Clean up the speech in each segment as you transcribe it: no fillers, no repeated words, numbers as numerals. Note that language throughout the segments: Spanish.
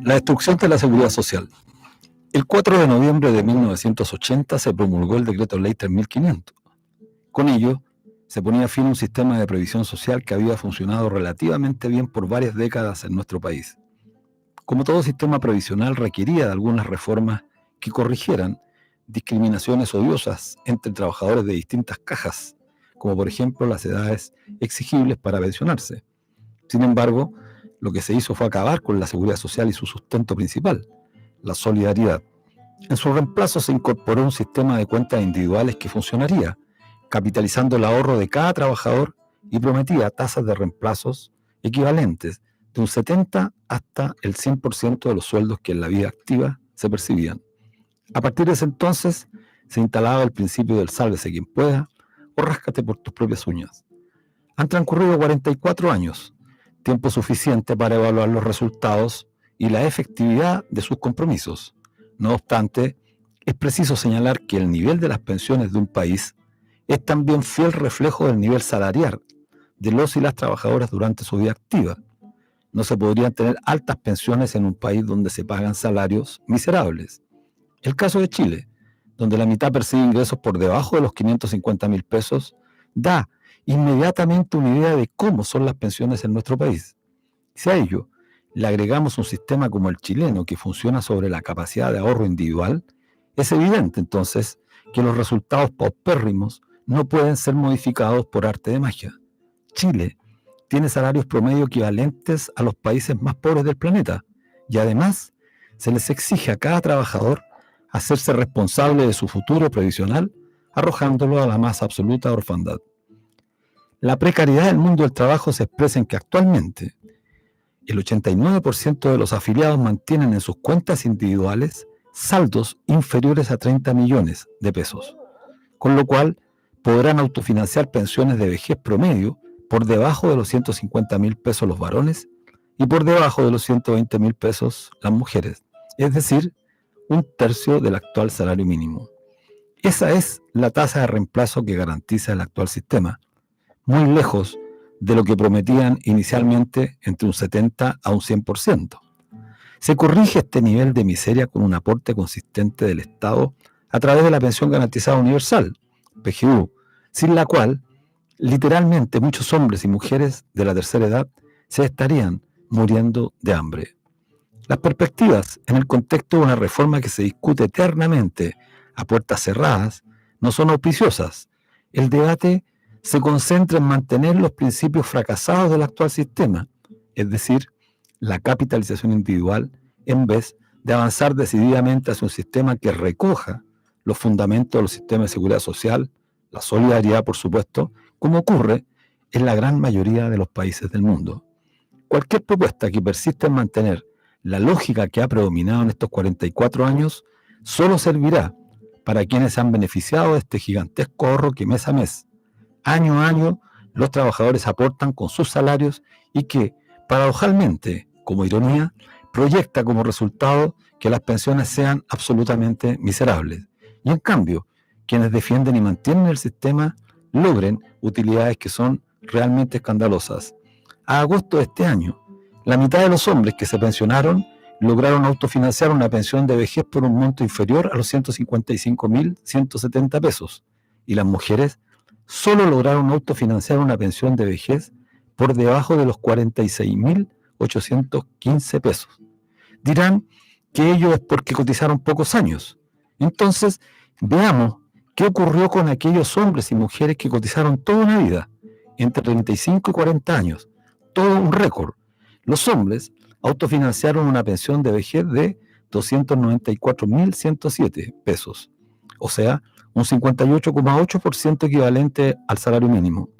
La destrucción de la seguridad social. El 4 de noviembre de 1980 se promulgó el Decreto Ley 3500. Con ello, se ponía fin a un sistema de previsión social que había funcionado relativamente bien por varias décadas en nuestro país. Como todo sistema previsional, requería de algunas reformas que corrigieran discriminaciones odiosas entre trabajadores de distintas cajas, como por ejemplo las edades exigibles para pensionarse. Sin embargo, lo que se hizo fue acabar con la seguridad social y su sustento principal, la solidaridad. En su reemplazo se incorporó un sistema de cuentas individuales que funcionaría, capitalizando el ahorro de cada trabajador y prometía tasas de reemplazos equivalentes de un 70 hasta el 100% de los sueldos que en la vida activa se percibían. A partir de ese entonces se instalaba el principio del sálvese quien pueda o ráscate por tus propias uñas. Han transcurrido 44 años, tiempo suficiente para evaluar los resultados y la efectividad de sus compromisos. No obstante, es preciso señalar que el nivel de las pensiones de un país es también fiel reflejo del nivel salarial de los y las trabajadoras durante su vida activa. No se podrían tener altas pensiones en un país donde se pagan salarios miserables. El caso de Chile, donde la mitad percibe ingresos por debajo de los 550.000 pesos, da inmediatamente una idea de cómo son las pensiones en nuestro país. Si a ello le agregamos un sistema como el chileno que funciona sobre la capacidad de ahorro individual, es evidente entonces que los resultados paupérrimos no pueden ser modificados por arte de magia. Chile tiene salarios promedio equivalentes a los países más pobres del planeta y además se les exige a cada trabajador hacerse responsable de su futuro previsional, arrojándolo a la más absoluta orfandad. La precariedad del mundo del trabajo se expresa en que actualmente el 89% de los afiliados mantienen en sus cuentas individuales saldos inferiores a 30 millones de pesos, con lo cual podrán autofinanciar pensiones de vejez promedio por debajo de los 150.000 pesos los varones y por debajo de los 120.000 pesos las mujeres, es decir, un tercio del actual salario mínimo. Esa es la tasa de reemplazo que garantiza el actual sistema, muy lejos de lo que prometían inicialmente entre un 70 a un 100%. Se corrige este nivel de miseria con un aporte consistente del Estado a través de la Pensión Garantizada Universal, PGU, sin la cual, literalmente, muchos hombres y mujeres de la tercera edad se estarían muriendo de hambre. Las perspectivas en el contexto de una reforma que se discute eternamente a puertas cerradas no son auspiciosas. El debate se concentra en mantener los principios fracasados del actual sistema, es decir, la capitalización individual, en vez de avanzar decididamente hacia un sistema que recoja los fundamentos de los sistemas de seguridad social, la solidaridad, por supuesto, como ocurre en la gran mayoría de los países del mundo. Cualquier propuesta que persista en mantener la lógica que ha predominado en estos 44 años solo servirá para quienes han beneficiado de este gigantesco ahorro que mes a mes, año a año, los trabajadores aportan con sus salarios y que, paradojalmente, como ironía, proyecta como resultado que las pensiones sean absolutamente miserables. Y en cambio, quienes defienden y mantienen el sistema logren utilidades que son realmente escandalosas. A agosto de este año, la mitad de los hombres que se pensionaron lograron autofinanciar una pensión de vejez por un monto inferior a los 155.170 pesos y las mujeres solo lograron autofinanciar una pensión de vejez por debajo de los 46.815 pesos. Dirán que ello es porque cotizaron pocos años. Entonces, veamos qué ocurrió con aquellos hombres y mujeres que cotizaron toda una vida, entre 35 y 40 años, todo un récord. Los hombres autofinanciaron una pensión de vejez de 294.107 pesos, o sea, un 58,8% equivalente al salario mínimo.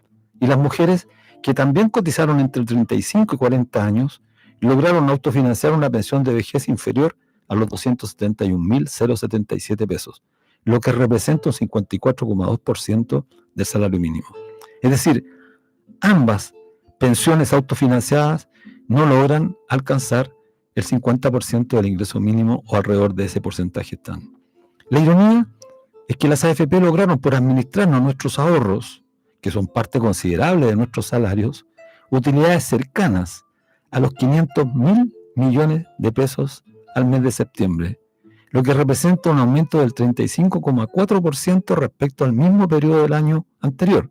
Y las mujeres, que también cotizaron entre 35 y 40 años, lograron autofinanciar una pensión de vejez inferior a los 271.077 pesos, lo que representa un 54,2% del salario mínimo. Es decir, ambas pensiones autofinanciadas no logran alcanzar el 50% del ingreso mínimo o alrededor de ese porcentaje están. La ironía es que las AFP lograron, por administrarnos nuestros ahorros, que son parte considerable de nuestros salarios, utilidades cercanas a los 500.000 millones de pesos al mes de septiembre, lo que representa un aumento del 35,4% respecto al mismo periodo del año anterior.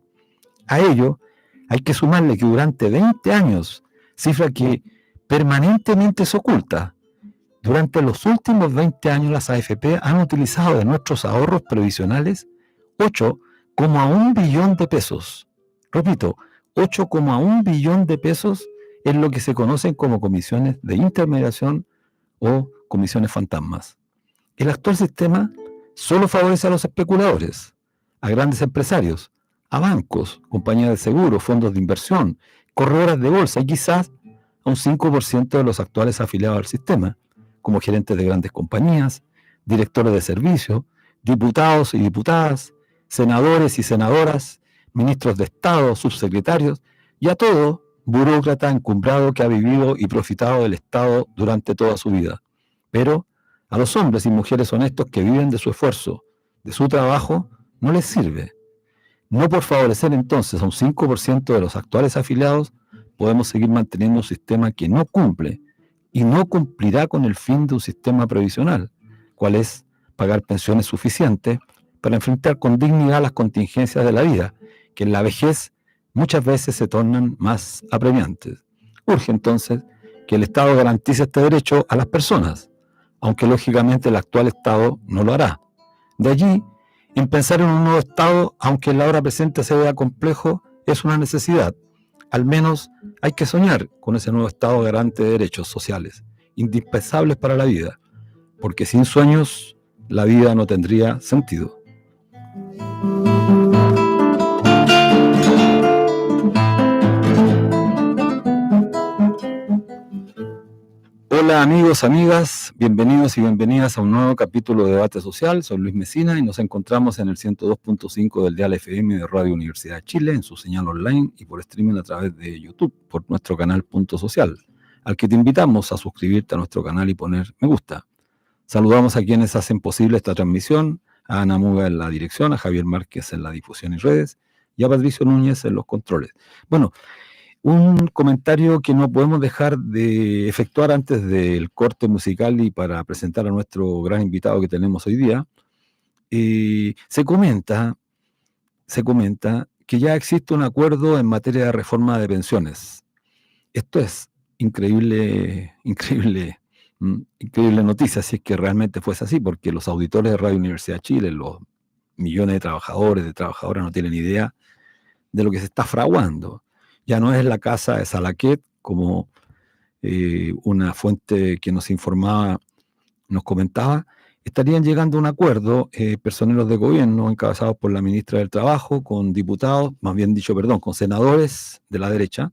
A ello hay que sumarle que durante 20 años, cifra que permanentemente se oculta, durante los últimos 20 años las AFP han utilizado de nuestros ahorros previsionales 8,1 billón de pesos. Repito, 8,1 billón de pesos es lo que se conocen como comisiones de intermediación o comisiones fantasmas. El actual sistema solo favorece a los especuladores, a grandes empresarios, a bancos, compañías de seguros, fondos de inversión, corredoras de bolsa y quizás a un 5% de los actuales afiliados al sistema, como gerentes de grandes compañías, directores de servicios, diputados y diputadas, senadores y senadoras, ministros de Estado, subsecretarios, y a todo burócrata encumbrado que ha vivido y profitado del Estado durante toda su vida. Pero a los hombres y mujeres honestos que viven de su esfuerzo, de su trabajo, no les sirve. No por favorecer entonces a un 5% de los actuales afiliados, podemos seguir manteniendo un sistema que no cumple y no cumplirá con el fin de un sistema previsional, cual es pagar pensiones suficientes para enfrentar con dignidad las contingencias de la vida, que en la vejez muchas veces se tornan más apremiantes. Urge entonces que el Estado garantice este derecho a las personas, aunque lógicamente el actual Estado no lo hará. De allí, en pensar en un nuevo Estado, aunque en la hora presente se vea complejo, es una necesidad. Al menos hay que soñar con ese nuevo Estado garante de derechos sociales, indispensables para la vida, porque sin sueños la vida no tendría sentido. Hola amigos, amigas, bienvenidos y bienvenidas a un nuevo capítulo de Debate Social. Soy Luis Mesina y nos encontramos en el 102.5 del dial FM de Radio Universidad de Chile, en su señal online y por streaming a través de YouTube, por nuestro canal Punto Social, al que te invitamos a suscribirte a nuestro canal y poner me gusta. Saludamos a quienes hacen posible esta transmisión, a Ana Muga en la dirección, a Javier Márquez en la difusión y redes y a Patricio Núñez en los controles. Bueno, un comentario que no podemos dejar de efectuar antes del corte musical y para presentar a nuestro gran invitado que tenemos hoy día. Se comenta que ya existe un acuerdo en materia de reforma de pensiones. Esto es increíble noticia, si es que realmente fuese así, porque los auditores de Radio Universidad de Chile, los millones de trabajadores, de trabajadoras, no tienen idea de lo que se está fraguando. Ya no es la casa de Salaquet, como una fuente que nos informaba, nos comentaba. Estarían llegando a un acuerdo personeros de gobierno encabezados por la ministra del Trabajo, con diputados, más bien dicho, con senadores de la derecha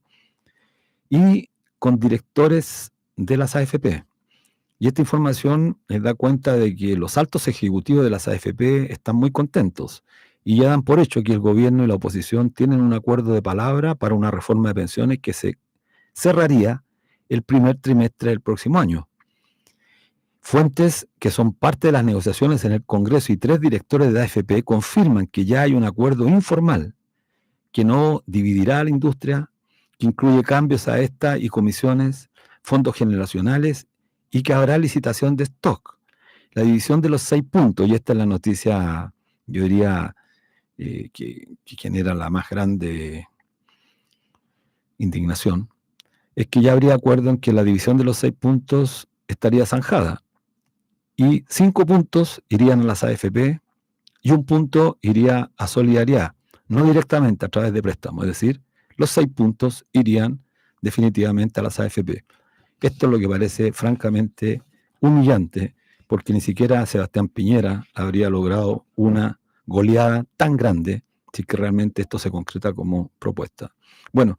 y con directores de las AFP. Y esta información da cuenta de que los altos ejecutivos de las AFP están muy contentos y ya dan por hecho que el gobierno y la oposición tienen un acuerdo de palabra para una reforma de pensiones que se cerraría el primer trimestre del próximo año. Fuentes que son parte de las negociaciones en el Congreso y 3 directores de AFP confirman que ya hay un acuerdo informal que no dividirá a la industria, que incluye cambios a esta y comisiones, fondos generacionales y que habrá licitación de stock. La división de los 6 puntos, y esta es la noticia, yo diría, que genera la más grande indignación, es que ya habría acuerdo en que la división de los 6 puntos estaría zanjada y 5 puntos irían a las AFP y 1 punto iría a Solidaridad, no directamente a través de préstamos, es decir, los 6 puntos irían definitivamente a las AFP. Esto es lo que parece francamente humillante, porque ni siquiera Sebastián Piñera habría logrado una goleada tan grande si que realmente esto se concreta como propuesta. Bueno,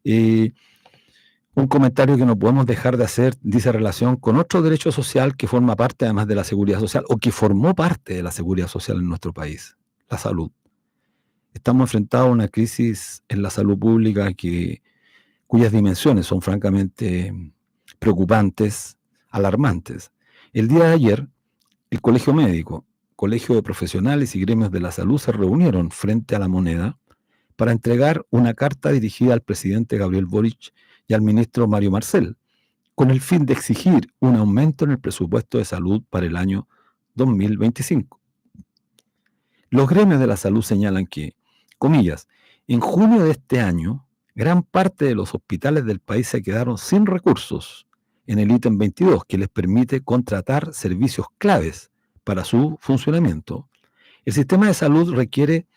un comentario que no podemos dejar de hacer dice relación con otro derecho social que forma parte además de la seguridad social o que formó parte de la seguridad social en nuestro país, la salud. Estamos enfrentados a una crisis en la salud pública cuyas dimensiones son francamente preocupantes, alarmantes. El día de ayer, el Colegio Médico, Colegio de Profesionales y Gremios de la Salud se reunieron frente a la Moneda para entregar una carta dirigida al presidente Gabriel Boric y al ministro Mario Marcel, con el fin de exigir un aumento en el presupuesto de salud para el año 2025. Los gremios de la salud señalan que, comillas, en junio de este año, gran parte de los hospitales del país se quedaron sin recursos en el ítem 22, que les permite contratar servicios claves para su funcionamiento. El sistema de salud requiere,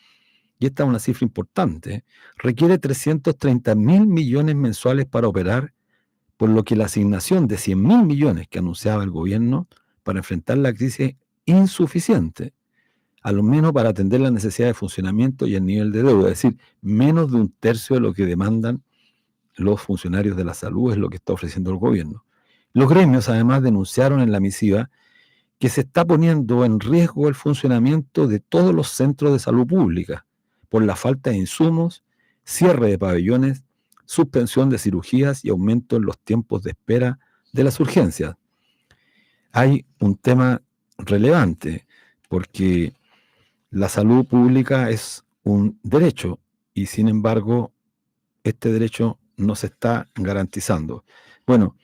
y esta es una cifra importante, requiere 330.000 millones mensuales para operar, por lo que la asignación de 100.000 millones que anunciaba el gobierno para enfrentar la crisis es insuficiente, a lo menos para atender las necesidades de funcionamiento y el nivel de deuda, es decir, menos de un tercio de lo que demandan los funcionarios de la salud es lo que está ofreciendo el gobierno. Los gremios además denunciaron en la misiva que se está poniendo en riesgo el funcionamiento de todos los centros de salud pública por la falta de insumos, cierre de pabellones, suspensión de cirugías y aumento en los tiempos de espera de las urgencias. Hay un tema relevante porque la salud pública es un derecho y sin embargo este derecho no se está garantizando. Bueno,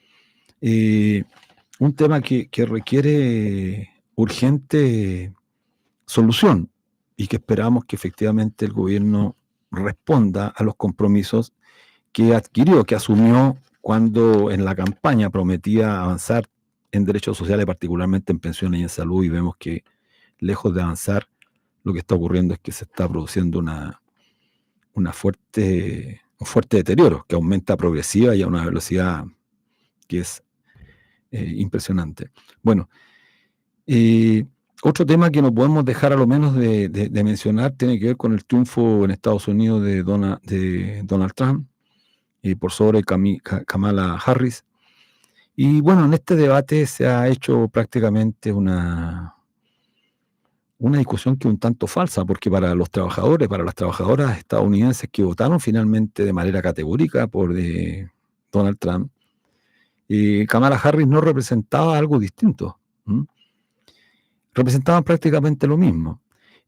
un tema que requiere urgente solución y que esperamos que efectivamente el gobierno responda a los compromisos que adquirió, que asumió cuando en la campaña prometía avanzar en derechos sociales, particularmente en pensiones y en salud, y vemos que lejos de avanzar, lo que está ocurriendo es que se está produciendo un fuerte deterioro que aumenta progresiva y a una velocidad que es impresionante. Bueno, otro tema que no podemos dejar a lo menos de mencionar tiene que ver con el triunfo en Estados Unidos de Donald Trump por sobre Kamala Harris. Y bueno, en este debate se ha hecho prácticamente una discusión que es un tanto falsa, porque para los trabajadores, para las trabajadoras estadounidenses que votaron finalmente de manera categórica por Donald Trump, Kamala Harris no representaba algo distinto. Representaban prácticamente lo mismo.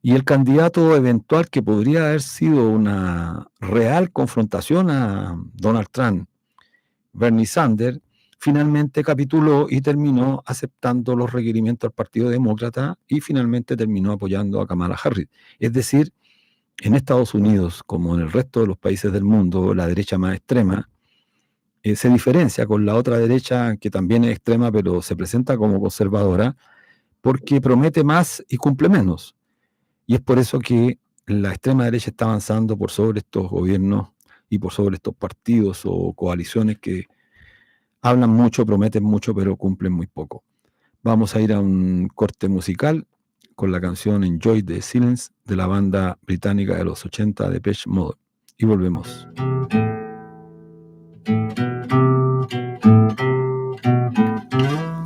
Y el candidato eventual que podría haber sido una real confrontación a Donald Trump, Bernie Sanders, finalmente capituló y terminó aceptando los requerimientos del Partido Demócrata y finalmente terminó apoyando a Kamala Harris. Es decir, en Estados Unidos, como en el resto de los países del mundo, la derecha más extrema se diferencia con la otra derecha que también es extrema pero se presenta como conservadora porque promete más y cumple menos. Y es por eso que la extrema derecha está avanzando por sobre estos gobiernos y por sobre estos partidos o coaliciones que hablan mucho, prometen mucho, pero cumplen muy poco. Vamos a ir a un corte musical con la canción Enjoy the Silence de la banda británica de los 80, Depeche Mode. Y volvemos.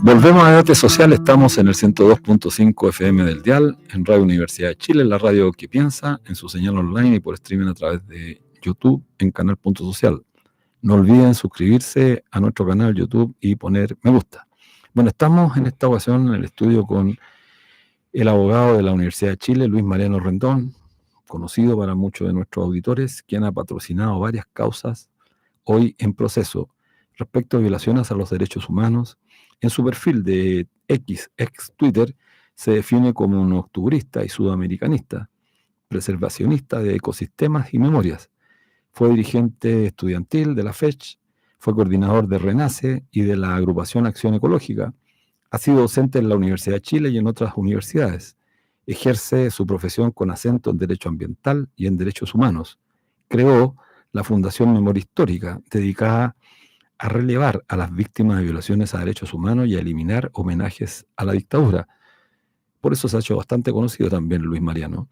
Volvemos a Debate Social, estamos en el 102.5 FM del dial, en Radio Universidad de Chile, en la radio que piensa, en su señal online y por streaming a través de YouTube en Canal Punto Social. No olviden suscribirse a nuestro canal YouTube y poner me gusta. Bueno, estamos en esta ocasión en el estudio con el abogado de la Universidad de Chile, Luis Mariano Rendón, conocido para muchos de nuestros auditores, quien ha patrocinado varias causas hoy en proceso respecto a violaciones a los derechos humanos. En su perfil de ex Twitter, se define como un octubrista y sudamericanista, preservacionista de ecosistemas y memorias. Fue dirigente estudiantil de la FECH, fue coordinador de RENACE y de la agrupación Acción Ecológica. Ha sido docente en la Universidad de Chile y en otras universidades. Ejerce su profesión con acento en Derecho Ambiental y en Derechos Humanos. Creó la Fundación Memoria Histórica, dedicada a relevar a las víctimas de violaciones a derechos humanos y a eliminar homenajes a la dictadura. Por eso se ha hecho bastante conocido también Luis Mariano.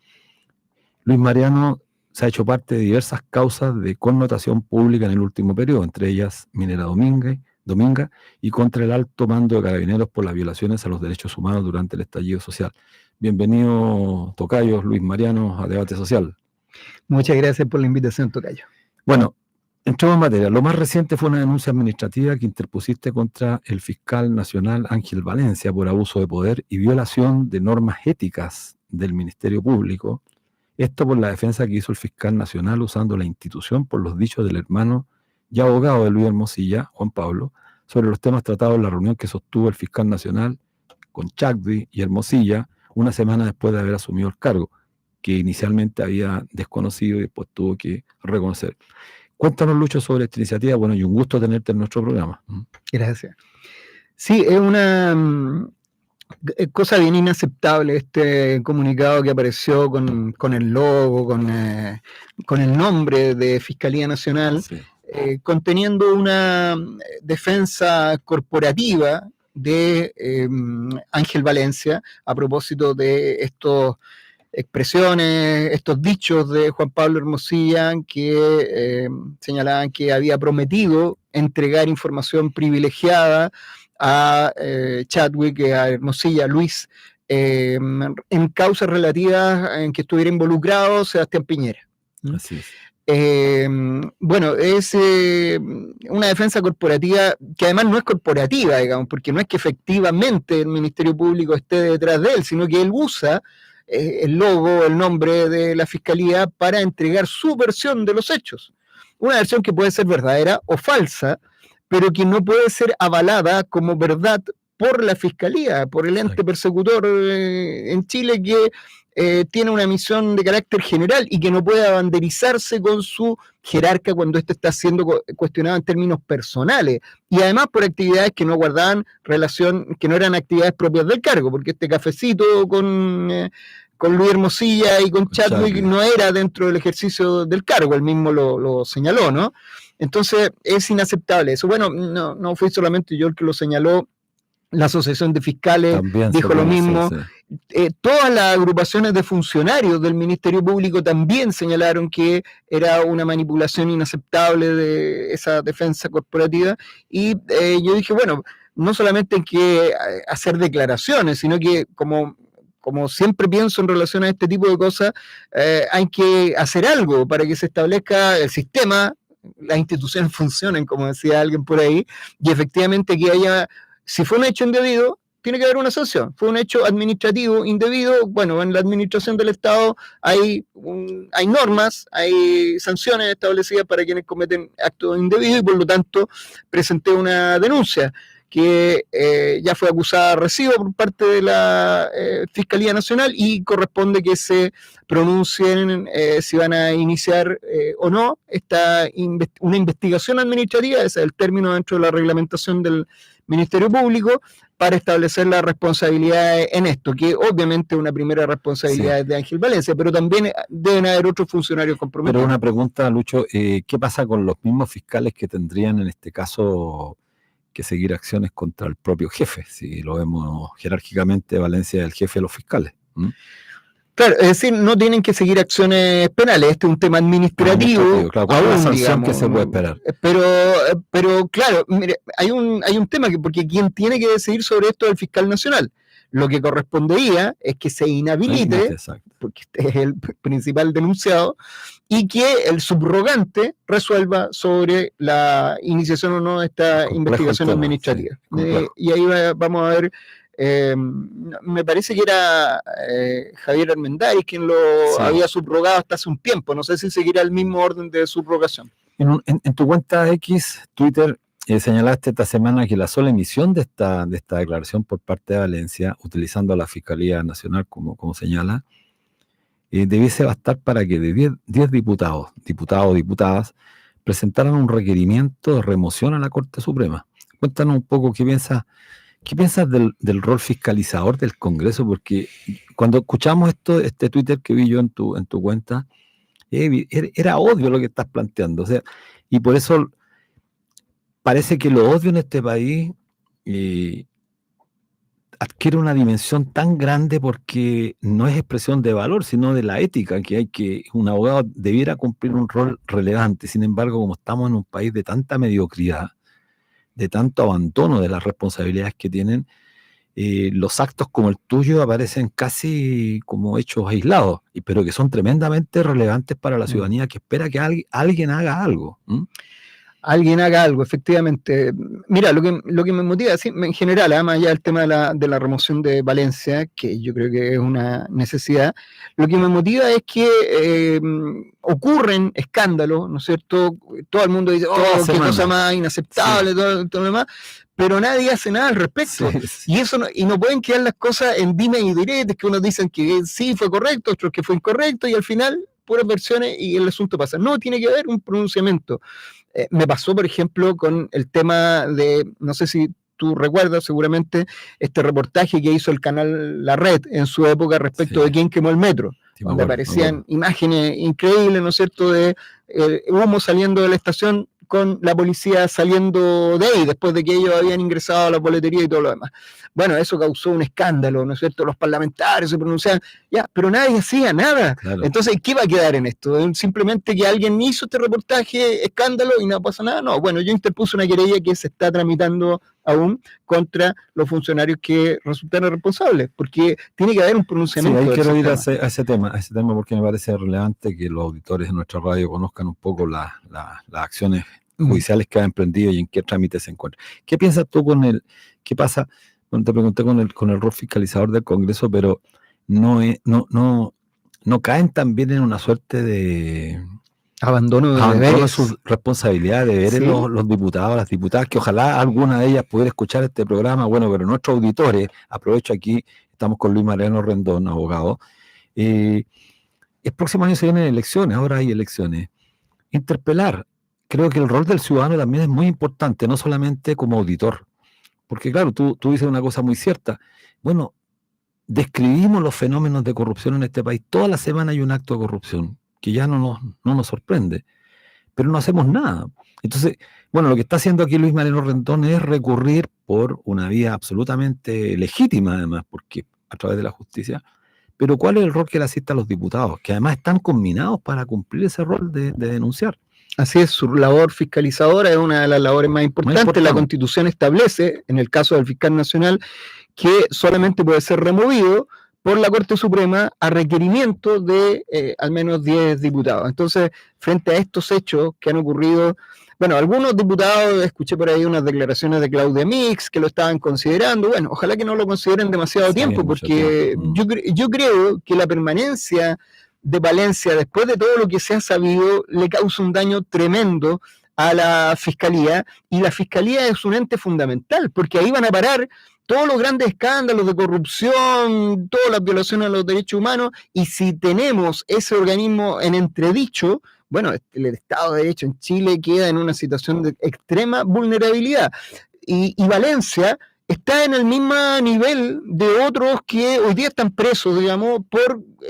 Luis Mariano se ha hecho parte de diversas causas de connotación pública en el último periodo, entre ellas Minera Dominga y contra el alto mando de Carabineros por las violaciones a los derechos humanos durante el estallido social. Bienvenido, tocayo Luis Mariano, a Debate Social. Muchas gracias por la invitación, tocayo. Bueno, entramos en materia. Lo más reciente fue una denuncia administrativa que interpusiste contra el fiscal nacional Ángel Valencia por abuso de poder y violación de normas éticas del Ministerio Público. Esto por la defensa que hizo el fiscal nacional usando la institución por los dichos del hermano y abogado de Luis Hermosilla, Juan Pablo, sobre los temas tratados en la reunión que sostuvo el fiscal nacional con Chadwick y Hermosilla una semana después de haber asumido el cargo, que inicialmente había desconocido y después tuvo que reconocer. Cuéntanos, Lucho, sobre esta iniciativa. Bueno, y un gusto tenerte en nuestro programa. Gracias. Sí, es una cosa bien inaceptable este comunicado que apareció con el logo, con el nombre de Fiscalía Nacional, Sí. conteniendo una defensa corporativa de Ángel Valencia a propósito de estos expresiones, estos dichos de Juan Pablo Hermosilla que señalaban que había prometido entregar información privilegiada a Chadwick, a Hermosilla, Luis, en causas relativas en que estuviera involucrado Sebastián Piñera. Así es. Bueno, es una defensa corporativa que además no es corporativa, digamos, porque no es que efectivamente el Ministerio Público esté detrás de él, sino que él usa el logo, el nombre de la Fiscalía para entregar su versión de los hechos. Una versión que puede ser verdadera o falsa, pero que no puede ser avalada como verdad por la Fiscalía, por el ente persecutor en Chile que tiene una misión de carácter general y que no puede abanderizarse con su jerarca cuando éste está siendo cuestionado en términos personales y además por actividades que no guardaban relación, que no eran actividades propias del cargo, porque este cafecito con Luis Hermosilla y con Chadwick no era dentro del ejercicio del cargo, él mismo lo señaló, ¿no? Entonces es inaceptable eso. Bueno, no fui solamente yo el que lo señaló, la Asociación de Fiscales también dijo lo mismo. Sí. Todas las agrupaciones de funcionarios del Ministerio Público también señalaron que era una manipulación inaceptable de esa defensa corporativa y yo dije, bueno, no solamente hay que hacer declaraciones, sino que como siempre pienso en relación a este tipo de cosas, hay que hacer algo para que se establezca el sistema, las instituciones funcionen, como decía alguien por ahí, y efectivamente que haya, si fue un hecho indebido, tiene que haber una sanción. Fue un hecho administrativo indebido, bueno, en la administración del Estado hay normas, hay sanciones establecidas para quienes cometen actos indebidos y por lo tanto presenté una denuncia que ya fue acusada de recibo por parte de la Fiscalía Nacional y corresponde que se pronuncien si van a iniciar o no una investigación administrativa, ese es el término dentro de la reglamentación del Ministerio Público, para establecer la responsabilidad en esto, que obviamente una primera responsabilidad es de Ángel Valencia, pero también deben haber otros funcionarios comprometidos. Pero una pregunta, Lucho, ¿qué pasa con los mismos fiscales que tendrían en este caso que seguir acciones contra el propio jefe? Si lo vemos jerárquicamente, Valencia es el jefe de los fiscales. Claro, es decir, no tienen que seguir acciones penales, este es un tema administrativo. Claro, ¿cuál es la sanción que se puede esperar? Pero claro, mire, hay un tema porque quien tiene que decidir sobre esto es el fiscal nacional. Lo que correspondería es que se inhabilite, porque este es el principal denunciado, y que el subrogante resuelva sobre la iniciación o no de esta investigación administrativa. Y ahí vamos a ver. Me parece que era Javier Armendáriz quien lo había subrogado hasta hace un tiempo. No sé si seguirá el mismo orden de subrogación. En tu cuenta X, Twitter, señalaste esta semana que la sola emisión de esta declaración por parte de Valencia, utilizando a la Fiscalía Nacional como señala, debiese bastar para que de 10 diputados o diputadas presentaran un requerimiento de remoción a la Corte Suprema. Cuéntanos un poco qué piensas del rol fiscalizador del Congreso, porque cuando escuchamos este Twitter que vi yo en tu cuenta, era obvio lo que estás planteando, o sea, y por eso parece que lo odio en este país adquiere una dimensión tan grande porque no es expresión de valor, sino de la ética, que un abogado debiera cumplir un rol relevante. Sin embargo, como estamos en un país de tanta mediocridad, de tanto abandono de las responsabilidades que tienen, los actos como el tuyo aparecen casi como hechos aislados, pero que son tremendamente relevantes para la ciudadanía que espera que alguien haga algo. alguien haga algo, efectivamente. Mira, lo que me motiva, sí, en general, además ya el tema de la remoción de Valencia, que yo creo que es una necesidad, lo que me motiva es que ocurren escándalos, ¿no es cierto? Todo el mundo dice, oh, qué cosa más inaceptable, todo lo demás, pero nadie hace nada al respecto. Sí. Y eso y no pueden quedar las cosas en dime y diretes, que unos dicen que sí fue correcto, otros que fue incorrecto, y al final puras versiones y el asunto pasa. No, tiene que haber un pronunciamiento. Me pasó, por ejemplo, con el tema de, no sé si tú recuerdas seguramente, este reportaje que hizo el canal La Red en su época respecto de quién quemó el metro, donde aparecían imágenes increíbles, ¿no es cierto?, de humo saliendo de la estación con la policía saliendo de ahí, después de que ellos habían ingresado a la boletería y todo lo demás. Bueno, eso causó un escándalo, ¿no es cierto? Los parlamentarios se pronunciaban, ya, pero nadie hacía nada. Claro. Entonces, ¿qué va a quedar en esto? ¿Simplemente que alguien hizo este reportaje, escándalo, y no pasa nada? No, bueno, yo interpuse una querella que se está tramitando aún contra los funcionarios que resultaron responsables, porque tiene que haber un pronunciamiento. Sí, ahí quiero ir a ese tema porque me parece relevante que los auditores de nuestra radio conozcan un poco las acciones judiciales que ha emprendido y en qué trámites se encuentran. ¿Qué piensas tú qué pasa? Bueno, te pregunté con el rol fiscalizador del Congreso, pero no caen también en una suerte de abandono de sus responsabilidades, deberes los diputados, las diputadas, que ojalá alguna de ellas pudiera escuchar este programa. Bueno, pero nuestros auditores, aprovecho aquí, estamos con Luis Mariano Rendón, abogado. El próximo año se vienen elecciones, ahora hay elecciones. Interpelar. Creo que el rol del ciudadano también es muy importante, no solamente como auditor. Porque claro, tú dices una cosa muy cierta. Bueno, describimos los fenómenos de corrupción en este país. Toda la semana hay un acto de corrupción que ya no nos sorprende, pero no hacemos nada. Entonces, bueno, lo que está haciendo aquí Luis Mariano Rendón es recurrir por una vía absolutamente legítima, además, porque a través de la justicia. Pero ¿cuál es el rol que le asiste a los diputados? Que además están combinados para cumplir ese rol de denunciar. Así es, su labor fiscalizadora es una de las labores más importantes. La Constitución establece, en el caso del fiscal nacional, que solamente puede ser removido por la Corte Suprema a requerimiento de al menos 10 diputados. Entonces, frente a estos hechos que han ocurrido, bueno, algunos diputados, escuché por ahí unas declaraciones de Claudia Mix que lo estaban considerando. Bueno, ojalá que no lo consideren demasiado tiempo, porque yo creo que la permanencia de Valencia, después de todo lo que se ha sabido, le causa un daño tremendo a la Fiscalía, y la Fiscalía es un ente fundamental, porque ahí van a parar todos los grandes escándalos de corrupción, todas las violaciones a los derechos humanos, y si tenemos ese organismo en entredicho, bueno, el Estado de Derecho en Chile queda en una situación de extrema vulnerabilidad. Y Valencia está en el mismo nivel de otros que hoy día están presos, digamos,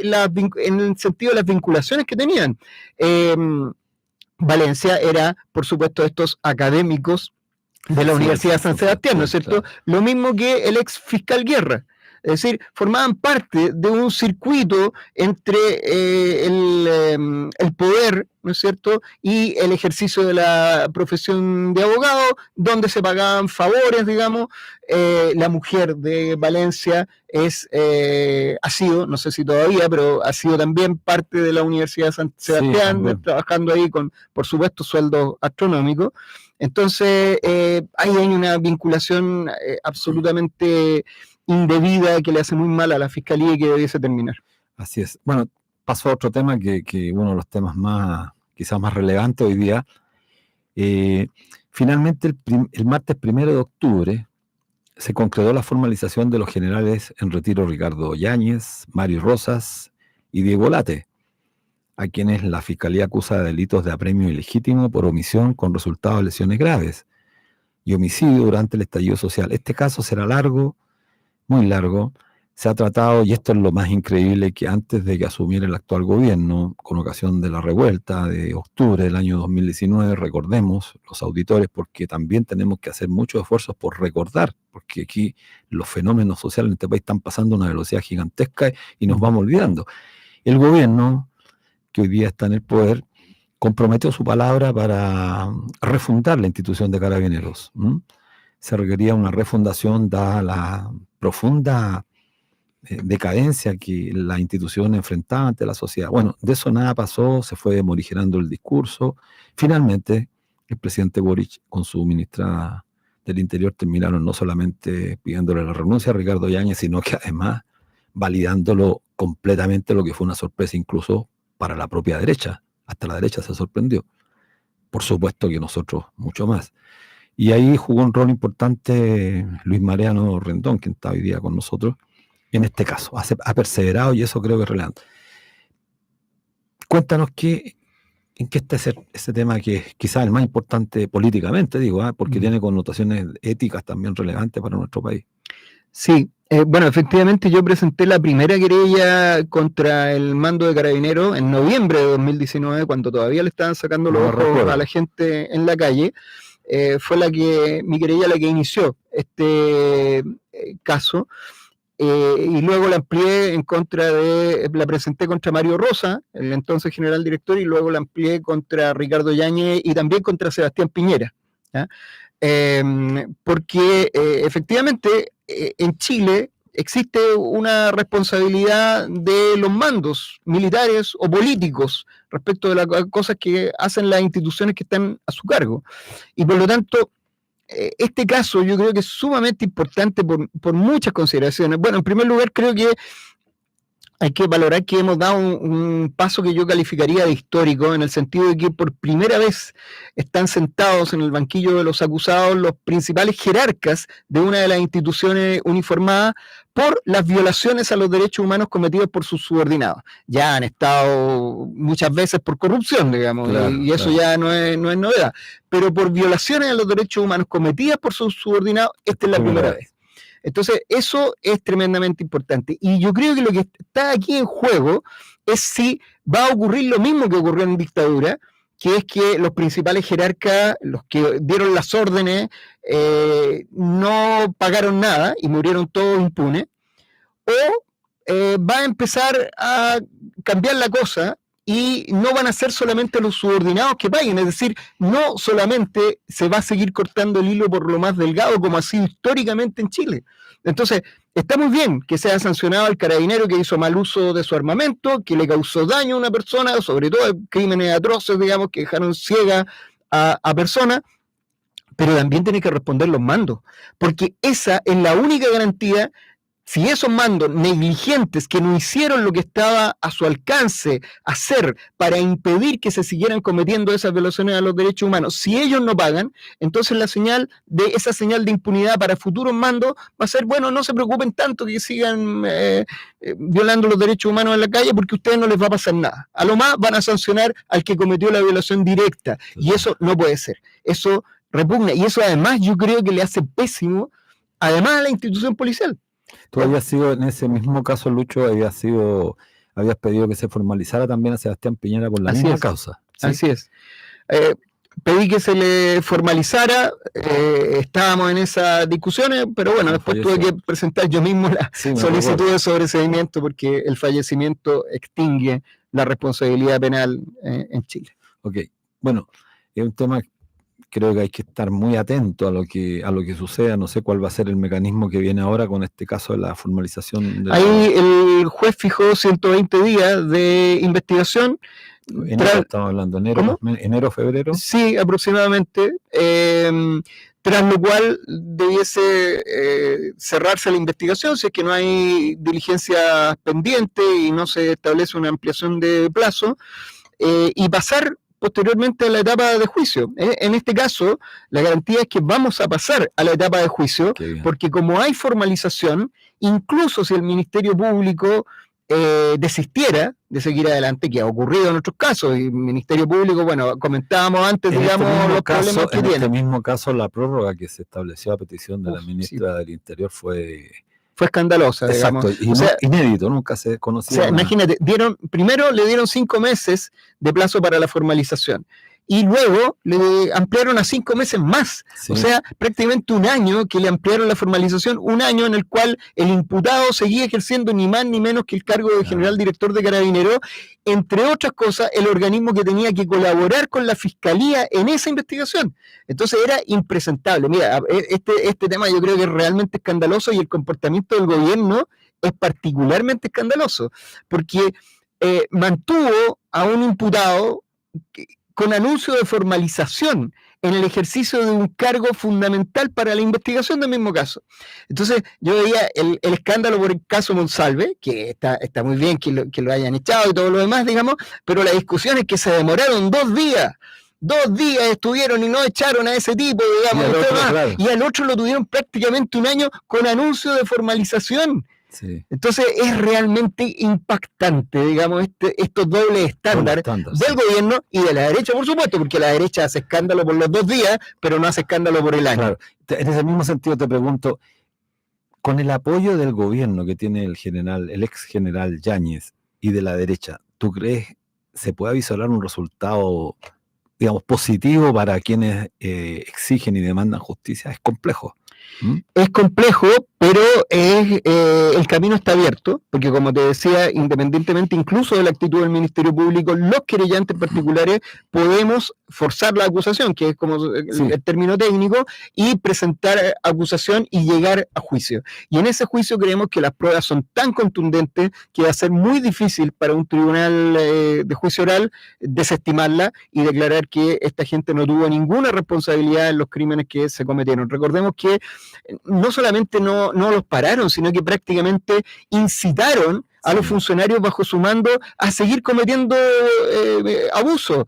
en el sentido de las vinculaciones que tenían. Valencia era, por supuesto, estos académicos de la Universidad de San Sebastián, ¿no es cierto? Lo mismo que el ex fiscal Guerra. Es decir, formaban parte de un circuito entre el poder, ¿no es cierto?, y el ejercicio de la profesión de abogado, donde se pagaban favores, digamos. La mujer de Valencia ha sido, no sé si todavía, pero ha sido también parte de la Universidad de San Sebastián, trabajando ahí con, por supuesto, sueldos astronómicos. Entonces, ahí hay una vinculación absolutamente indebida que le hace muy mal a la Fiscalía y que debiese terminar. Así es. Bueno, paso a otro tema que uno de los temas quizás más relevantes hoy día. Finalmente, el martes 1 de octubre se concretó la formalización de los generales en retiro Ricardo Yáñez, Mario Rosas y Diego Late, a quienes la Fiscalía acusa de delitos de apremio ilegítimo por omisión con resultado de lesiones graves y homicidio durante el estallido social. Este caso será largo, muy largo. Se ha tratado, y esto es lo más increíble, que antes de que asumiera el actual gobierno, con ocasión de la revuelta de octubre del año 2019, recordemos, los auditores, porque también tenemos que hacer muchos esfuerzos por recordar, porque aquí los fenómenos sociales en este país están pasando a una velocidad gigantesca y nos vamos olvidando. El gobierno, que hoy día está en el poder, comprometió su palabra para refundar la institución de Carabineros. Se requería una refundación dada la profunda decadencia que la institución enfrentaba ante la sociedad. Bueno, de eso nada pasó, se fue morigerando el discurso. Finalmente, el presidente Boric con su ministra del Interior terminaron no solamente pidiéndole la renuncia a Ricardo Yáñez, sino que además validándolo completamente, lo que fue una sorpresa incluso para la propia derecha. Hasta la derecha se sorprendió. Por supuesto que nosotros mucho más. Y ahí jugó un rol importante Luis Mariano Rendón, quien está hoy día con nosotros, en este caso. Ha perseverado y eso creo que es relevante. Cuéntanos en qué está ese tema que es quizás el más importante políticamente, digo, porque tiene connotaciones éticas también relevantes para nuestro país. Sí, bueno, efectivamente yo presenté la primera querella contra el mando de Carabineros en noviembre de 2019, cuando todavía le estaban sacando los ojos a la gente en la calle. Fue mi querella la que inició este caso. Y luego la amplié la presenté contra Mario Rosa, el entonces general director, y luego la amplié contra Ricardo Yáñez y también contra Sebastián Piñera, ¿ya? Porque efectivamente en Chile existe una responsabilidad de los mandos militares o políticos respecto de las cosas que hacen las instituciones que están a su cargo. Y por lo tanto, este caso yo creo que es sumamente importante por muchas consideraciones. Bueno, en primer lugar, creo que hay que valorar que hemos dado un paso que yo calificaría de histórico, en el sentido de que por primera vez están sentados en el banquillo de los acusados los principales jerarcas de una de las instituciones uniformadas por las violaciones a los derechos humanos cometidos por sus subordinados. Ya han estado muchas veces por corrupción, digamos, claro, y eso ya no es novedad, pero por violaciones a los derechos humanos cometidas por sus subordinados, esta es la primera vez. Entonces, eso es tremendamente importante. Y yo creo que lo que está aquí en juego es si va a ocurrir lo mismo que ocurrió en dictadura, que es que los principales jerarcas, los que dieron las órdenes, no pagaron nada y murieron todos impunes, o va a empezar a cambiar la cosa y no van a ser solamente los subordinados que paguen, es decir, no solamente se va a seguir cortando el hilo por lo más delgado como ha sido históricamente en Chile. Entonces, está muy bien que sea sancionado al carabinero que hizo mal uso de su armamento, que le causó daño a una persona, sobre todo crímenes atroces, digamos, que dejaron ciega a personas, pero también tiene que responder los mandos, porque esa es la única garantía. Si esos mandos negligentes que no hicieron lo que estaba a su alcance hacer para impedir que se siguieran cometiendo esas violaciones a los derechos humanos, si ellos no pagan, entonces esa señal de impunidad para futuros mandos va a ser, bueno, no se preocupen tanto que sigan violando los derechos humanos en la calle, porque a ustedes no les va a pasar nada. A lo más van a sancionar al que cometió la violación directa, y eso no puede ser. Eso repugna, y eso además yo creo que le hace pésimo, además a la institución policial. Tú habías sido, en ese mismo caso, Lucho, habías pedido que se formalizara también a Sebastián Piñera por la misma causa. ¿Sí? Así es. Pedí que se le formalizara, estábamos en esas discusiones, pero bueno, después tuve que presentar yo mismo la solicitud de sobreseimiento, porque el fallecimiento extingue la responsabilidad penal en Chile. Ok, bueno, es un tema. Creo que hay que estar muy atento a lo que suceda. No sé cuál va a ser el mecanismo que viene ahora con este caso de la formalización. Ahí el juez fijó 120 días de investigación. Estamos hablando enero, febrero. Sí, aproximadamente. Tras lo cual debiese cerrarse la investigación si es que no hay diligencias pendientes y no se establece una ampliación de plazo, y pasar posteriormente a la etapa de juicio. En este caso, la garantía es que vamos a pasar a la etapa de juicio, porque como hay formalización, incluso si el Ministerio Público desistiera de seguir adelante, que ha ocurrido en otros casos, y el Ministerio Público, bueno, comentábamos antes, digamos, los problemas que tiene. En este mismo caso, la prórroga que se estableció a petición de la ministra del Interior fue escandalosa, digamos. Exacto, inédito, nunca se conocía. O sea, imagínate, primero le dieron 5 meses de plazo para la formalización, y luego le ampliaron a 5 meses más. Sí. O sea, prácticamente un año que le ampliaron la formalización, un año en el cual el imputado seguía ejerciendo ni más ni menos que el cargo de general director de Carabineros, entre otras cosas, el organismo que tenía que colaborar con la Fiscalía en esa investigación. Entonces era impresentable. Mira, este tema yo creo que es realmente escandaloso, y el comportamiento del gobierno es particularmente escandaloso, porque mantuvo a un imputado con anuncio de formalización en el ejercicio de un cargo fundamental para la investigación del mismo caso. Entonces, yo veía el escándalo por el caso Monsalve, que está muy bien que lo hayan echado y todo lo demás, digamos, pero la discusión es que se demoraron 2 días. 2 días estuvieron y no echaron a ese tipo, digamos, y al otro lo tuvieron prácticamente un año con anuncio de formalización. Sí. Entonces es realmente impactante, digamos, estos dobles estándares del gobierno y de la derecha, por supuesto, porque la derecha hace escándalo por los 2 días, pero no hace escándalo por el año. Claro. En ese mismo sentido te pregunto, con el apoyo del gobierno que tiene el ex general Yáñez y de la derecha, ¿tú crees se puede avisorar un resultado, digamos, positivo para quienes exigen y demandan justicia? Es complejo. Es complejo, pero el camino está abierto, porque como te decía, independientemente incluso de la actitud del Ministerio Público, los querellantes particulares podemos forzar la acusación, que es como el término técnico, y presentar acusación y llegar a juicio. Y en ese juicio creemos que las pruebas son tan contundentes que va a ser muy difícil para un tribunal de juicio oral desestimarla y declarar que esta gente no tuvo ninguna responsabilidad en los crímenes que se cometieron. Recordemos que no solamente no los pararon, sino que prácticamente incitaron a los funcionarios bajo su mando a seguir cometiendo abusos.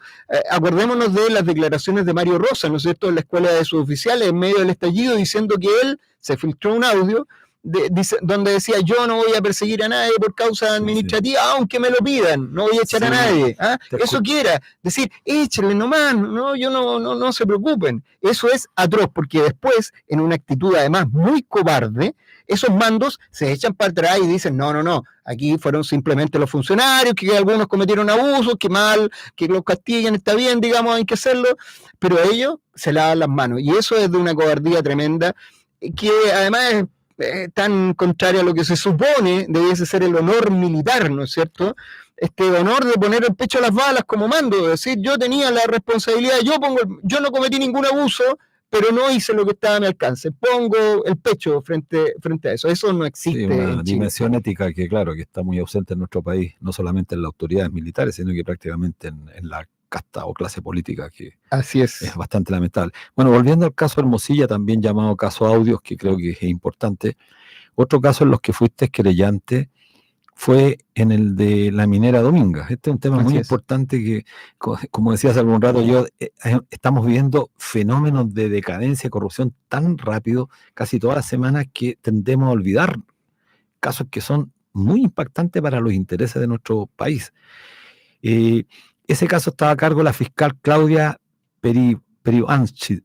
Acordémonos de las declaraciones de Mario Rosa, ¿no es cierto?, en la escuela de suboficiales en medio del estallido, diciendo que él se filtró un audio donde decía: yo no voy a perseguir a nadie por causa administrativa, aunque me lo pidan, no voy a echar a nadie. Eso quiera decir, échenle nomás, no se preocupen. Eso es atroz, porque después, en una actitud además muy cobarde, esos mandos se echan para atrás y dicen: no, aquí fueron simplemente los funcionarios, que algunos cometieron abusos, que mal, que los castiguen, está bien, digamos, hay que hacerlo, pero ellos se lavan las manos, y eso es de una cobardía tremenda, que además es tan contrario a lo que se supone debiese ser el honor militar, ¿no es cierto? Este honor de poner el pecho a las balas como mando, de decir: yo tenía la responsabilidad, yo no cometí ningún abuso, pero no hice lo que estaba a mi alcance, pongo el pecho frente a eso. Eso no existe. Sí, una dimensión ética que, claro, que está muy ausente en nuestro país, no solamente en las autoridades militares, sino que prácticamente en la casta o clase política, que así es bastante lamentable. Bueno, volviendo al caso Hermosilla, también llamado caso Audios, que creo que es importante, otro caso en los que fuiste querellante fue en el de la minera Dominga. Este es un tema muy importante que, como decías hace algún rato, estamos viendo fenómenos de decadencia y corrupción tan rápido, casi todas las semanas, que tendemos a olvidar casos que son muy impactantes para los intereses de nuestro país. Ese caso estaba a cargo de la fiscal Claudia Perivancic,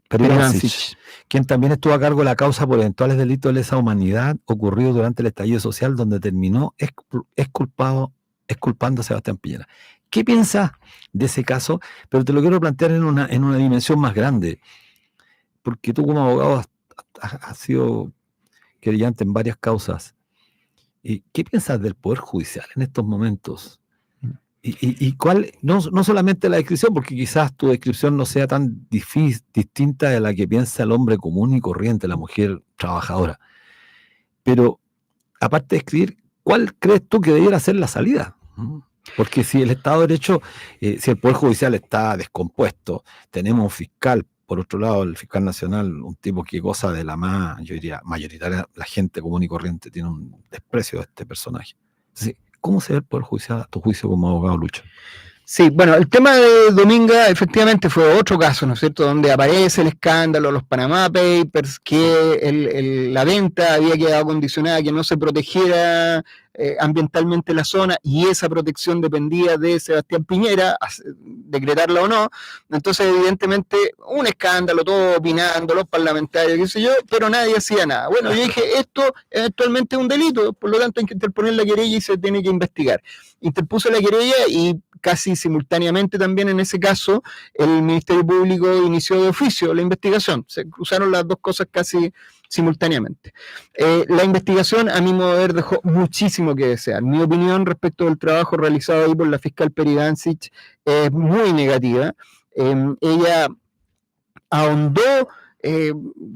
quien también estuvo a cargo de la causa por eventuales delitos de lesa humanidad ocurridos durante el estallido social, donde terminó exculpando a Sebastián Piñera. ¿Qué piensas de ese caso? Pero te lo quiero plantear en una dimensión más grande, porque tú como abogado has sido querellante en varias causas. ¿Qué piensas del Poder Judicial en estos momentos? ¿Y cuál, no solamente la descripción, porque quizás tu descripción no sea tan distinta de la que piensa el hombre común y corriente, la mujer trabajadora, pero aparte de escribir, ¿cuál crees tú que debiera ser la salida? Porque si el Estado de Derecho, si el Poder Judicial está descompuesto, tenemos un fiscal, por otro lado, el fiscal nacional, un tipo que goza de yo diría, mayoritaria, la gente común y corriente tiene un desprecio de este personaje. Sí. ¿Cómo se ve el Poder Judicial a tu juicio como abogado, Lucho? Sí, bueno, el tema de Dominga efectivamente fue otro caso, ¿no es cierto?, donde aparece el escándalo, los Panama Papers, que la venta había quedado condicionada a que no se protegiera ambientalmente la zona, y esa protección dependía de Sebastián Piñera, decretarla o no. Entonces, evidentemente, un escándalo, todo opinando, los parlamentarios, qué sé yo, pero nadie hacía nada. Bueno, yo dije, esto eventualmente es un delito, por lo tanto hay que interponer la querella y se tiene que investigar. Interpuso la querella y casi simultáneamente también en ese caso el Ministerio Público inició de oficio la investigación. Se cruzaron las dos cosas casi simultáneamente. La investigación, a mi modo de ver, dejó muchísimo que desear. Mi opinión respecto del trabajo realizado ahí por la fiscal Perivancic es muy negativa. Ella ahondó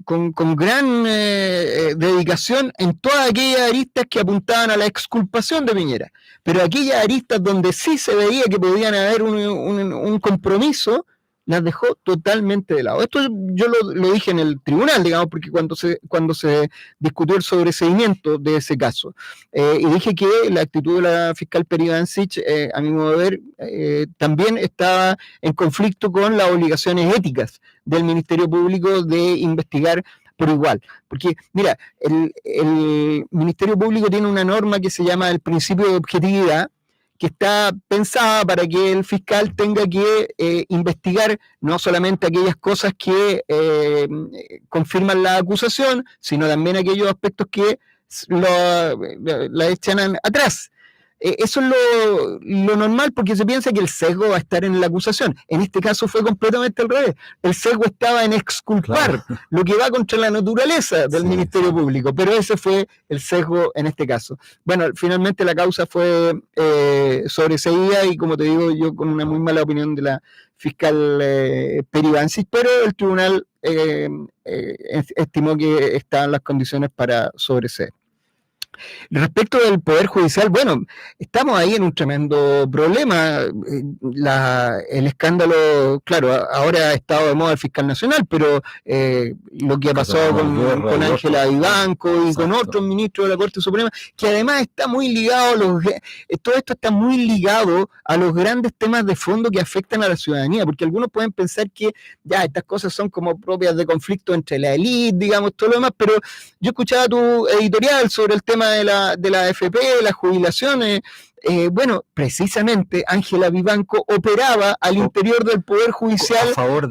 con gran dedicación en todas aquellas aristas que apuntaban a la exculpación de Piñera, pero aquellas aristas donde sí se veía que podían haber un compromiso, las dejó totalmente de lado. Esto yo lo dije en el tribunal, digamos, porque cuando se discutió el sobreseimiento de ese caso, y dije que la actitud de la fiscal Peri Ivancic, a mi modo de ver, también estaba en conflicto con las obligaciones éticas del Ministerio Público de investigar por igual. Porque, mira, el Ministerio Público tiene una norma que se llama el principio de objetividad, que está pensada para que el fiscal tenga que investigar no solamente aquellas cosas que confirman la acusación, sino también aquellos aspectos que la echan atrás. Eso es lo normal, porque se piensa que el sesgo va a estar en la acusación. En este caso fue completamente al revés. El sesgo estaba en exculpar, claro, lo que va contra la naturaleza del Ministerio Público, pero ese fue el sesgo en este caso. Bueno, finalmente la causa fue sobreseída y, como te digo, yo con una muy mala opinión de la fiscal Peri Ivancic, pero el tribunal estimó que estaban las condiciones para sobreseer. Respecto del Poder Judicial, bueno, estamos ahí en un tremendo problema. El escándalo, claro, ahora ha estado de moda el fiscal nacional, pero lo que ha pasado con Ángela Vivanco y con otros ministros de la Corte Suprema, que además está muy ligado todo esto está muy ligado a los grandes temas de fondo que afectan a la ciudadanía, porque algunos pueden pensar que ya estas cosas son como propias de conflicto entre la élite, digamos, todo lo demás, pero yo escuchaba tu editorial sobre el tema de la AFP, las jubilaciones. Bueno, precisamente Ángela Vivanco operaba al interior del Poder Judicial a favor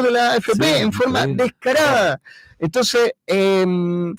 de la AFP, sí, en forma descarada. Entonces, no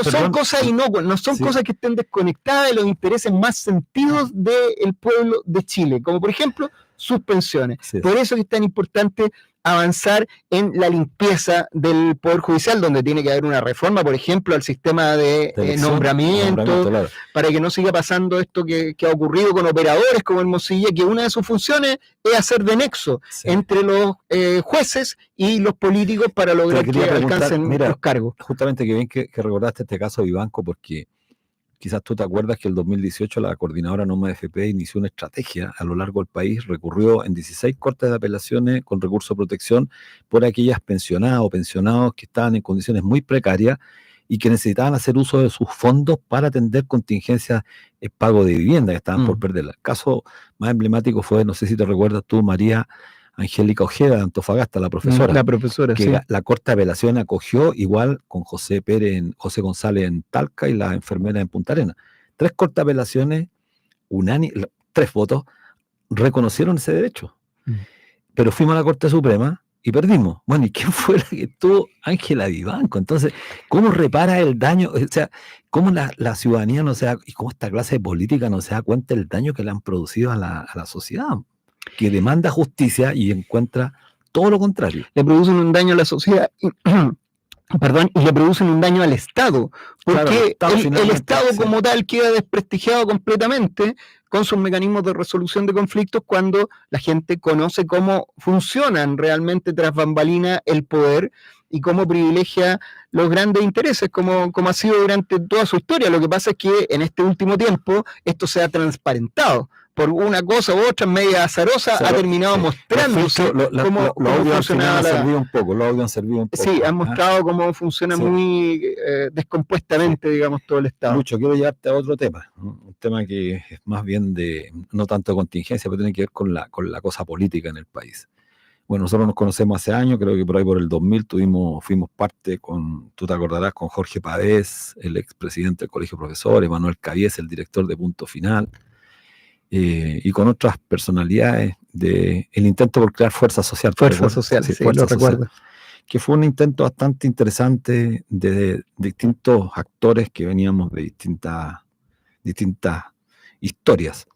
son cosas inocuas, no son cosas que estén desconectadas de los intereses más sentidos del pueblo de Chile, como por ejemplo sus pensiones. Sí. Por eso es tan importante avanzar en la limpieza del Poder Judicial, donde tiene que haber una reforma, por ejemplo, al sistema de nombramiento, claro, para que no siga pasando esto que ha ocurrido con operadores como Hermosilla, que una de sus funciones es hacer de nexo entre los jueces y los políticos para lograr que alcancen los cargos. Justamente que bien que recordaste este caso de Vivanco, porque quizás tú te acuerdas que el 2018 la coordinadora Noma FP inició una estrategia a lo largo del país, recurrió en 16 cortes de apelaciones con recurso de protección por aquellas pensionadas o pensionados que estaban en condiciones muy precarias y que necesitaban hacer uso de sus fondos para atender contingencias de pago de vivienda que estaban por perder. El caso más emblemático fue, no sé si te recuerdas tú, María Angélica Ojeda de Antofagasta, la profesora. La profesora, que sí. La Corte de Apelación acogió igual con José González en Talca y la enfermera en Punta Arenas. 3 cortes de apelaciones, 3 votos, reconocieron ese derecho. Pero fuimos a la Corte Suprema y perdimos. Bueno, ¿y quién fue la que tuvo? Ángela Vivanco. Entonces, ¿cómo repara el daño? O sea, ¿cómo la ciudadanía no se da, y cómo esta clase de política no se da cuenta del daño que le han producido a la sociedad? Que demanda justicia y encuentra todo lo contrario. Le producen un daño a la sociedad, perdón, y le producen un daño al Estado, porque claro, el Estado como tal queda desprestigiado completamente con sus mecanismos de resolución de conflictos cuando la gente conoce cómo funcionan realmente tras bambalina el poder y cómo privilegia los grandes intereses, como ha sido durante toda su historia. Lo que pasa es que en este último tiempo esto se ha transparentado. Por una cosa u otra, media azarosa, ha terminado mostrándose cómo funcionaba Los audios han servido un poco. Sí, han mostrado cómo funciona muy descompuestamente, digamos, todo el Estado. Lucho, quiero llevarte a otro tema, ¿no? Un tema que es más bien no tanto de contingencia, pero tiene que ver con la cosa política en el país. Bueno, nosotros nos conocemos hace años, creo que por ahí por el 2000 fuimos parte tú te acordarás, con Jorge Pavés, el expresidente del Colegio de Profesores, Manuel Cabies, el director de Punto Final, y con otras personalidades el intento por crear Fuerza Social. Fuerza Social, sí, lo recuerdo. Que fue un intento bastante interesante de distintos actores que veníamos de distintas historias.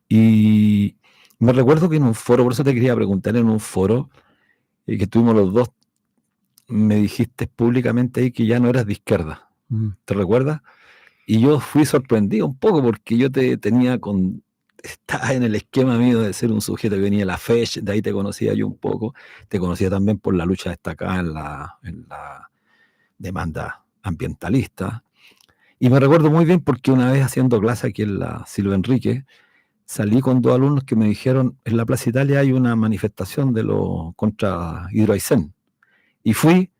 Y me recuerdo que en un foro, por eso te quería preguntar, en un foro que estuvimos los dos, me dijiste públicamente ahí que ya no eras de izquierda. ¿Te recuerdas? Y yo fui sorprendido un poco porque yo estaba en el esquema mío de ser un sujeto que venía de la FECH, de ahí te conocía yo un poco, te conocía también por la lucha destacada en la demanda ambientalista. Y me recuerdo muy bien porque una vez haciendo clase aquí en la Silva Enrique, salí con 2 alumnos que me dijeron, en la Plaza Italia hay una manifestación contra Hidroaicén. Y fui,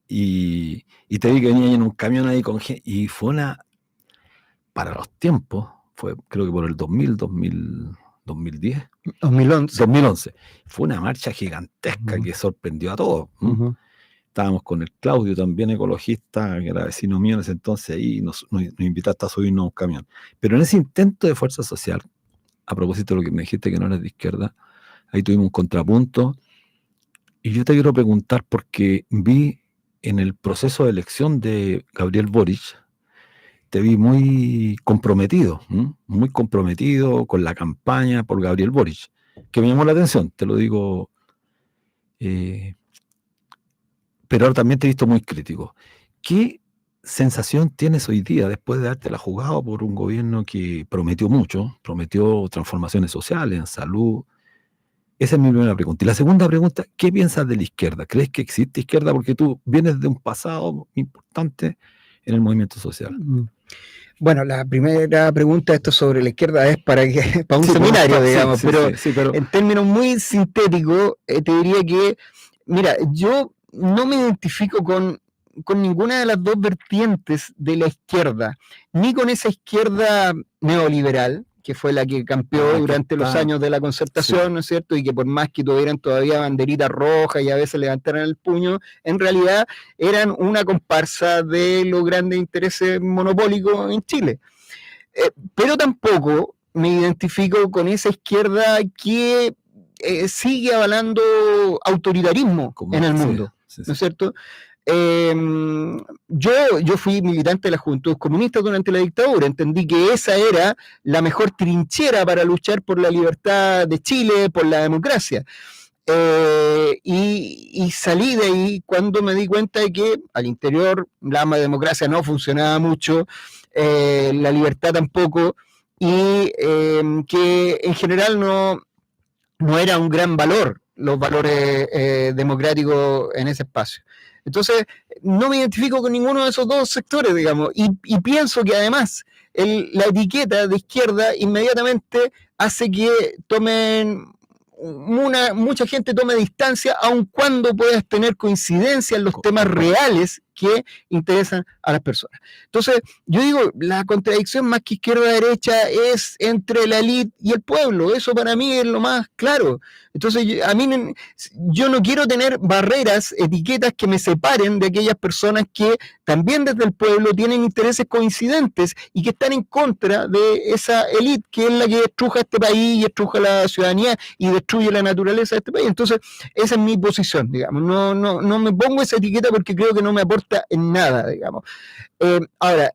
y te vi que venía en un camión ahí y fue para los tiempos, fue creo que por el 2010, 2011. Fue una marcha gigantesca que sorprendió a todos. Estábamos con el Claudio, también ecologista, que era vecino mío en ese entonces, ahí nos invitaste a subirnos a un camión. Pero en ese intento de fuerza social, a propósito de lo que me dijiste que no eres de izquierda, ahí tuvimos un contrapunto. Y yo te quiero preguntar, porque vi en el proceso de elección de Gabriel Boric, te vi muy comprometido con la campaña por Gabriel Boric, que me llamó la atención, te lo digo, pero ahora también te he visto muy crítico. ¿Qué sensación tienes hoy día después de habértela jugado por un gobierno que prometió mucho, prometió transformaciones sociales, en salud? Esa es mi primera pregunta. Y la segunda pregunta, ¿qué piensas de la izquierda? ¿Crees que existe izquierda? Porque tú vienes de un pasado importante en el movimiento social. Bueno, la primera pregunta, esto sobre la izquierda, es para un seminario, digamos, pero en términos muy sintéticos, te diría que, mira, yo no me identifico con ninguna de las dos vertientes de la izquierda, ni con esa izquierda neoliberal, que fue la que campeó durante los años de la concertación, ¿no es cierto? Y que por más que tuvieran todavía banderitas rojas y a veces levantaran el puño, en realidad eran una comparsa de los grandes intereses monopólicos en Chile. Pero tampoco me identifico con esa izquierda que sigue avalando autoritarismo en el mundo, ¿no es cierto? Yo fui militante de las Juventudes Comunistas durante la dictadura, entendí que esa era la mejor trinchera para luchar por la libertad de Chile, por la democracia. Y salí de ahí cuando me di cuenta de que al interior la democracia no funcionaba mucho, la libertad tampoco, y que en general no era un gran valor los valores democráticos en ese espacio. Entonces, no me identifico con ninguno de esos dos sectores, digamos, y pienso que además la etiqueta de izquierda inmediatamente hace que mucha gente tome distancia, aun cuando puedas tener coincidencia en los temas reales que interesan a las personas. Entonces, yo digo, la contradicción más que izquierda-derecha es entre la élite y el pueblo. Eso para mí es lo más claro. Entonces, yo no quiero tener barreras, etiquetas que me separen de aquellas personas que también desde el pueblo tienen intereses coincidentes y que están en contra de esa élite que es la que estruja este país y estruja la ciudadanía y destruye la naturaleza de este país. Entonces, esa es mi posición, digamos. No me pongo esa etiqueta porque creo que no me aporta en nada, digamos. Ahora,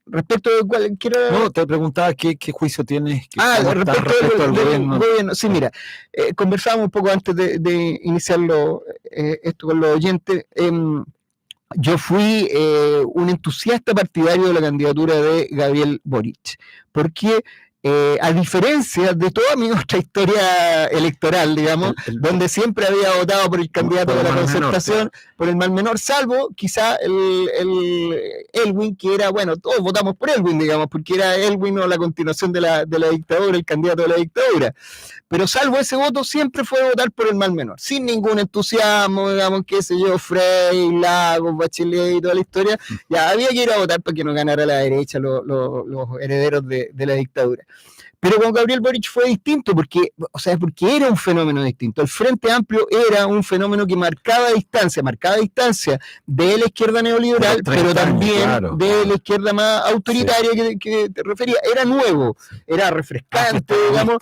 respecto de cualquiera... No, te preguntaba qué juicio tienes. Respecto al gobierno. Sí, mira, conversábamos un poco antes de iniciarlo esto con los oyentes. Yo fui un entusiasta partidario de la candidatura de Gabriel Boric, porque a diferencia de toda mi otra historia electoral, digamos, donde siempre había votado por el candidato de la concertación, por el mal menor, salvo quizá el Elwin, que era, bueno, todos votamos por Elwin, digamos, porque era Elwin o la continuación de la dictadura, el candidato de la dictadura. Pero salvo ese voto, siempre fue votar por el mal menor, sin ningún entusiasmo, digamos, qué sé yo, Frey, Lagos, Bachelet y toda la historia. Ya había que ir a votar para que no ganara la derecha, los herederos de la dictadura. Pero con Gabriel Boric fue distinto, porque era un fenómeno distinto. El Frente Amplio era un fenómeno que marcaba distancia de la izquierda neoliberal, pero también de la izquierda más autoritaria que te refería. Era nuevo, era refrescante, digamos,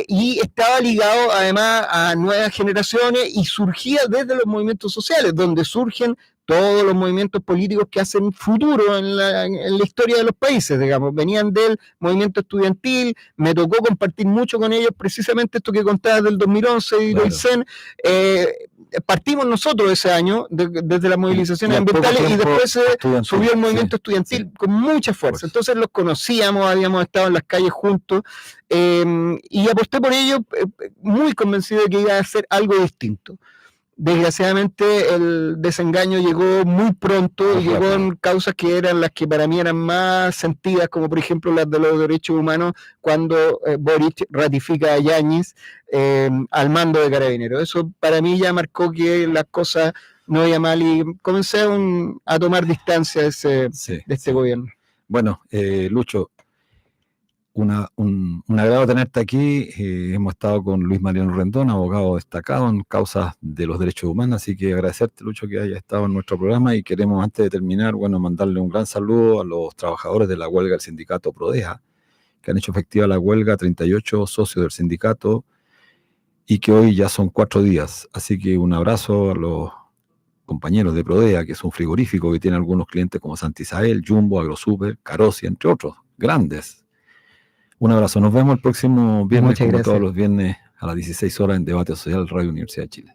y estaba ligado además a nuevas generaciones y surgía desde los movimientos sociales, donde surgen todos los movimientos políticos que hacen futuro en la historia de los países, digamos, venían del movimiento estudiantil, me tocó compartir mucho con ellos precisamente esto que contabas del 2011 y del CEN. Partimos nosotros ese año desde las movilizaciones ambientales y después se subió el movimiento estudiantil con mucha fuerza. Entonces los conocíamos, habíamos estado en las calles juntos y aposté por ello muy convencido de que iba a hacer algo distinto. desgraciadamente el desengaño llegó muy pronto, y llegó en causas que eran las que para mí eran más sentidas, como por ejemplo las de los derechos humanos, cuando Boric ratifica a Yáñez al mando de Carabineros. Eso para mí ya marcó que las cosas no iban mal, y comencé a tomar distancia de este gobierno. Bueno, Lucho, un agrado tenerte aquí. Hemos estado con Luis Mariano Rendón, abogado destacado en causas de los derechos humanos, así que agradecerte, Lucho, que haya estado en nuestro programa, y queremos, antes de terminar, mandarle un gran saludo a los trabajadores de la huelga del sindicato Prodeja, que han hecho efectiva la huelga, 38 socios del sindicato, y que hoy ya son 4 días. Así que un abrazo a los compañeros de Prodea, que es un frigorífico que tiene algunos clientes como Santa Isabel, Jumbo, Agrosuper, Carosi, entre otros, grandes. Un abrazo, nos vemos el próximo viernes, como todos los viernes, a las 16 horas en Debate Social, Radio Universidad de Chile.